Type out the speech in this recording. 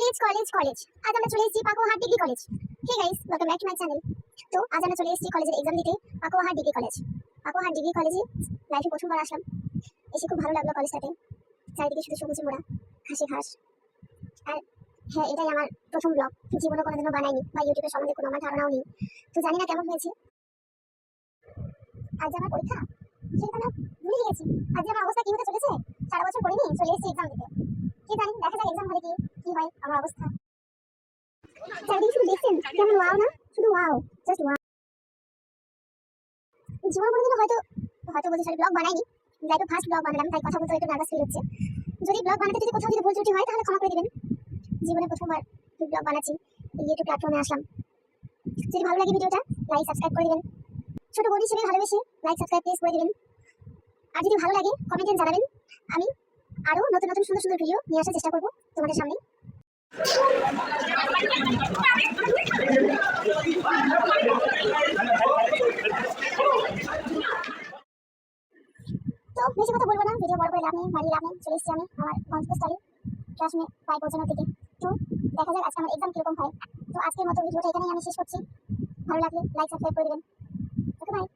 College আজ আমরা চলে এসেছি Pakuahat degree college. Hey guys, welcome back to my channel. তো আজ আমরা চলে এসেছি কলেজের এক্সাম দিতে Pakuahat degree college. Pakuahat degree কলেজে লাইফে প্রথমবার আসলাম, এসে খুব ভালো লাগলো কলেজটাতে। চারিদিকে শুধু সবুজে মোড়া, ঘাসে ঘাস। আর হ্যাঁ, এটাই আমার প্রথম ব্লগ, জীবনে কোনোদিনও বানাইনি বা ইউটিউবের সম্বন্ধে কোনো আমার ধারণাও নেই। তো জানি না কেমন হয়েছে। আজ আমার পরীক্ষা, সেটা না ভুলে গেছি। আজ আমার অবস্থা কি হতে চলেছে, সারা বছর পড়িনি, চলে এসেছি এক্সাম দিতে। কি জানি, দেখা যাক এক্সাম হলে কি হয় আমার অবস্থা। চারিদিকে শুধু দেখছেন কেমন ওয়াও না, শুধু ওয়াও, জাস্ট ওয়াও। জীবনে কোনোদিনও হয়তো বলতে সরি ব্লগ বানাইনি, লাইফে ফার্স্ট ব্লগ বানালাম, তাই কথা বলতে একটু নার্ভাস ফিল হচ্ছে। যদি ব্লগ বানাতে যদি কোথাও যদি ভুল ত্রুটি হয় তাহলে ক্ষমা করে দিবেন। জীবনে প্রথমবার ব্লগ বানাচ্ছি, ইউটিউব প্ল্যাটফর্মে আসলাম। যদি ভালো লাগে ভিডিওটা লাইক সাবস্ক্রাইব করে দিবেন, ছোট বোন হিসেবে ভালোবেসে লাইক সাবস্ক্রাইব প্লিজ করে দিবেন। আর যদি ভালো লাগে কমেন্টে জানাবেন, আমি আরো নতুন নতুন সুন্দর সুন্দর ভিডিও নিয়ে আসার চেষ্টা করবো তোমাদের সামনে। তো বেশি কথা বলবো না, ভিডিও বড় করে লাভ নেই, বাড়িয়ে লাভ নেই। চলে এসেছি আমি আমার গন্তব্যস্থলে, ক্লাসরুমে প্রায় পৌঁছানোর দিকে। তো দেখা যাক আজকে আমার এক্সাম কিরকম হয়। তো আজকের মতো ভিডিওটা এখানেই আমি শেষ করছি। ভালো লাগলে লাইক সাবস্ক্রাইব করে দেবেন। ওকে, বাই।